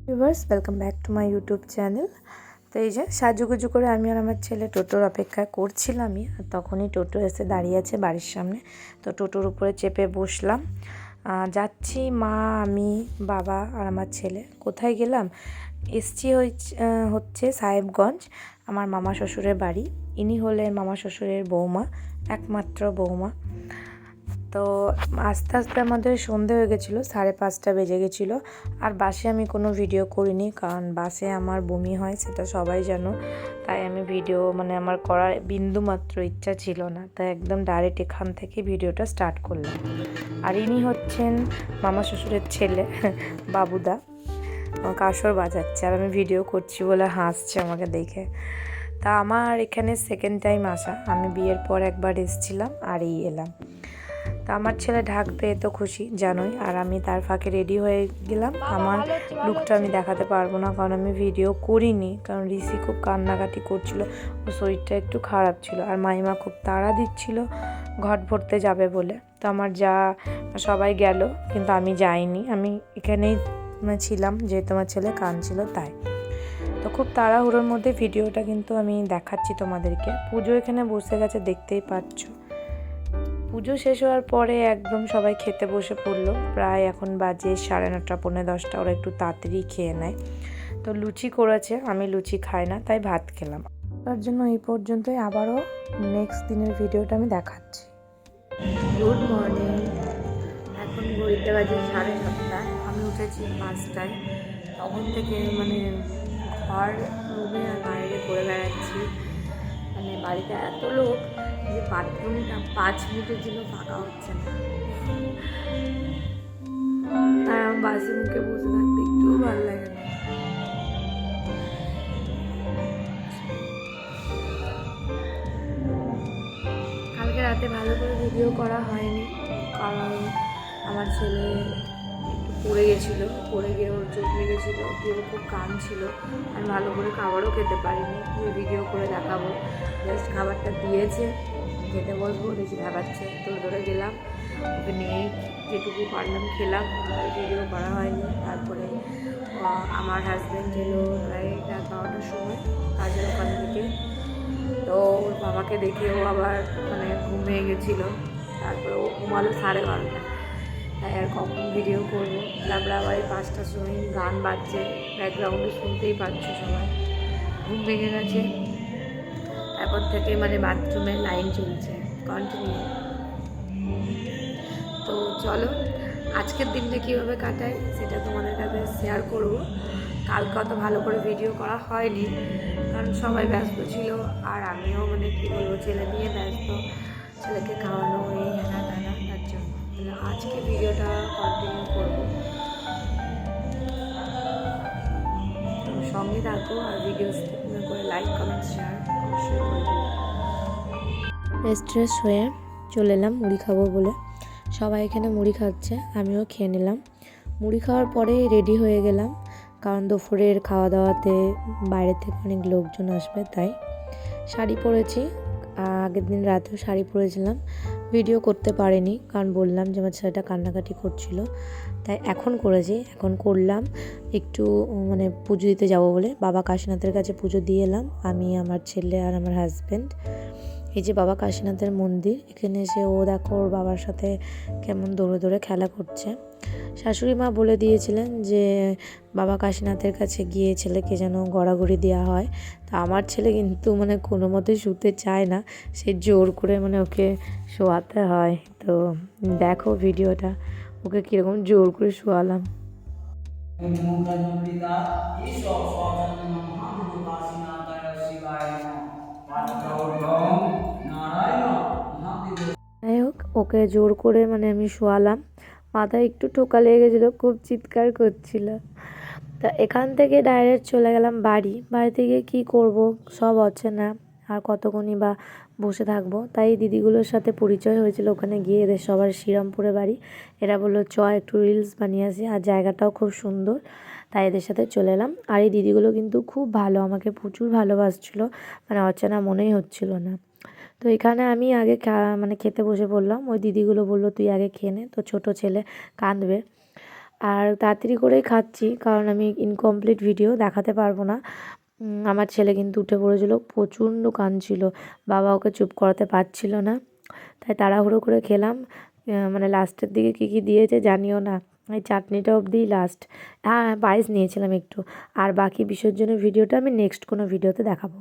Viewers, welcome back to my YouTube channel. তো এই যে সাজুগুজু করে আমি আর আমার ছেলে টোটোর অপেক্ষা করছিলামই, আর তখনই টোটো এসে দাঁড়িয়ে আছে বাড়ির সামনে। তো টোটোর উপরে চেপে বসলাম। যাচ্ছি মা, আমি, বাবা আর আমার ছেলে। কোথায় গেলাম? এসছি হচ্ছে সাহেবগঞ্জ, আমার মামা শ্বশুরের বাড়ি। ইনি হলেন মামা শ্বশুরের বৌমা, একমাত্র বৌমা। তো আস্তে আস্তে আমাদের সন্ধে হয়ে গেছিলো, 5:30 বেজে গেছিলো। আর বাসে আমি কোনো ভিডিও করিনি, কারণ বাসে আমার বমি হয়, সেটা সবাই জানো। তাই আমি ভিডিও আমার করার বিন্দুমাত্র ইচ্ছা ছিল না, তাই একদম ডাইরেক্ট এখান থেকে ভিডিওটা স্টার্ট করলাম। আর ইনি হচ্ছেন মামা শ্বশুরের ছেলে বাবুদা, কাসর বাজাচ্ছে, আর আমি ভিডিও করছি বলে হাসছে আমাকে দেখে। তা আমার এখানে সেকেন্ড টাইম আসা, আমি বিয়ের পর একবার এসেছিলাম আর এই এলাম। তা আমার ছেলে ঢাক পেয়ে তো খুশি জানোই, আর আমি তার ফাঁকে রেডি হয়ে গেলাম। আমার লুকটা আমি দেখাতে পারবো না, কারণ আমি ভিডিও করিনি, কারণ ঋষি খুব কান্নাকাটি করছিল, ওর শরীরটা একটু খারাপ ছিল, আর মাইমা খুব তাড়া দিচ্ছিল ঘট ভরতে যাবে বলে। তো আমার যা সবাই গেল, কিন্তু আমি যাইনি, আমি এখানেই ছিলাম, যেহেতু আমার ছেলে কাঁদছিল তাই। তো খুব তাড়াহুড়োর মধ্যে ভিডিওটা কিন্তু আমি দেখাচ্ছি তোমাদেরকে। পুজো এখানে বসে গেছে, দেখতেই পাচ্ছ। পুজো শেষ হওয়ার পরে একদম সবাই খেতে বসে পড়লো। প্রায় এখন বাজে 9:30, 10:45। ওরা একটু তাড়াতাড়ি খেয়ে নেয়। তো লুচি করেছে, আমি লুচি খাই না, তাই ভাত খেলাম। তার জন্য এই পর্যন্তই, আবারও নেক্সট দিনের ভিডিওটা আমি দেখাচ্ছি। Good morning. এখন ঘড়িতে বাজে 7:30। আমি উঠেছি 5টায়। তখন থেকে ঘর, রুমে আর বাইরে ঘুরে বেড়াচ্ছি। বাড়িতে এত লোক যে বাথরুমটা 5 মিনিটের জন্য ফাঁকা হচ্ছে না। তাই আমার বাসে মুখে বসে থাকতে একটুও ভালো লাগে না। কালকে রাতে ভালো করে ভিডিও করা হয়নি, কারণ আমার ছেলে একটু পড়ে গেছিলো, পড়ে গিয়ে ওর চোখ লেগেছিলো, দিয়ে ও খুব কাঁদছিল। আমি ভালো করে খাবারও খেতে পারিনি যে ভিডিও করে দেখাবো। জাস্ট খাবারটা দিয়েছে, খেতে বলবো, বেশি ভাবাচ্ছে, ধরে গেলাম, ওকে নিয়েই যেটুকু পারলাম খেলাম, আর ভিডিও করা হয়নি। তারপরে আমার হাজব্যান্ড এলো প্রায় 11টার সময় কাজের ওখান থেকে। তো ওর বাবাকে দেখে ও আবার ঘুমিয়ে গেছিলো। তারপরে ও ঘুমালো 12:30। তাই আর কখন ভিডিও করবো। তারপরে আবার 5টার সময় গান বাজছে, ব্যাকগ্রাউন্ডে শুনতেই পাচ্ছ সবাই। ঘুম ভেঙে গেছে। তারপর থেকে বাথরুমের লাইন চলছে কন্টিনিউ। তো চলো, আজকের দিনটা কীভাবে কাটাই সেটা তোমাদের কাছে শেয়ার করবো। কালকে অত ভালো করে ভিডিও করা হয়নি, কারণ সবাই ব্যস্ত ছিল, আর আমিও কী বলবো, ছেলে নিয়ে ব্যস্ত, ছেলেকে খাওয়ানো, এই হ্যানা ত্যানা, তার জন্য আজকে ভিডিওটা কন্টিনিউ করবো। তো সঙ্গে থাকো, আর ভিডিও স্কিপ না করে লাইক, কমেন্ট, শেয়ার অবশ্যই করবো। ফ্রেশ হয়ে চলে এলাম মুড়ি খাবো বলে। সবাই এখানে মুড়ি খাচ্ছে, আমিও খেয়ে নিলাম। মুড়ি খাওয়ার পরে রেডি হয়ে গেলাম, কারণ দুপুরের খাওয়া দাওয়াতে বাইরে থেকে অনেক লোকজন আসবে, তাই শাড়ি পরেছি। আগের দিন রাতেও শাড়ি পরেছিলাম, ভিডিও করতে পারিনি, কারণ বললাম যে আমার ছেলেটা কান্নাকাটি করছিল, তাই এখন করেছি। এখন করলাম একটু পুজো দিতে যাব বলে, বাবা কাশীনাথের কাছে পুজো দিয়ে এলাম, আমি, আমার ছেলে আর আমার হাজব্যান্ড। এই যে বাবা কাশীনাথের মন্দির, এখানে এসে ও দেখো ওর বাবার সাথে কেমন দৌড়ে দৌড়ে খেলা করছে। শাশুড়ি মা বলে দিয়েছিলেন যে বাবা কাশীনাথের কাছে গিয়ে ছেলেকে যেন গড়াগড়ি দেওয়া হয়। তা আমার ছেলে কিন্তু কোনো মতে শুতে চায় না, সে জোর করে ওকে শোয়াতে হয়। তো দেখো ভিডিওটা, ওকে কীরকম জোর করে শোয়ালাম। যাই হোক, ওকে জোর করে আমি শোয়ালাম। মাথায় একটু ঠোকা লেগে গেছিলো, খুব চিৎকার করছিল। তা এখান থেকে ডাইরেক্ট চলে গেলাম বাড়িতে গিয়ে কী করব, সব অচেনা, আর কতক্ষণই বা বসে থাকবো। তাই দিদিগুলোর সাথে পরিচয় হয়েছিল ওখানে গিয়ে, এদের সবার শ্রীরামপুরে বাড়ি। এরা বললো একটু রিলস বানিয়ে আসি, আর জায়গাটাও খুব সুন্দর, তাই এদের সাথে চলে এলাম। আর এই দিদিগুলো কিন্তু খুব ভালো, আমাকে প্রচুর ভালোবাসছিলো, অচেনা মনেই হচ্ছিল না। তো এখানে আমি আগে খেতে বসে পড়লাম। ওই দিদিগুলো বললো তুই আগে খেয়ে নে, তো ছোটো ছেলে কাঁদবে। আর তাড়াতাড়ি করেই খাচ্ছি, কারণ আমি ইনকমপ্লিট ভিডিও দেখাতে পারবো না। আমার ছেলে কিন্তু উঠে পড়েছিল, প্রচণ্ড কাঁদছিল, বাবা ওকে চুপ করাতে পারছিল না, তাই তাড়াহুড়ো করে খেলাম। মানে লাস্টের দিকে কী কী দিয়েছে জানিও না, এই চাটনিটা অবধিই লাস্ট। হ্যাঁ, পায়েস নিয়েছিলাম একটু। আর বাকি বিসর্জনের ভিডিওটা আমি নেক্সট কোনো ভিডিওতে দেখাবো।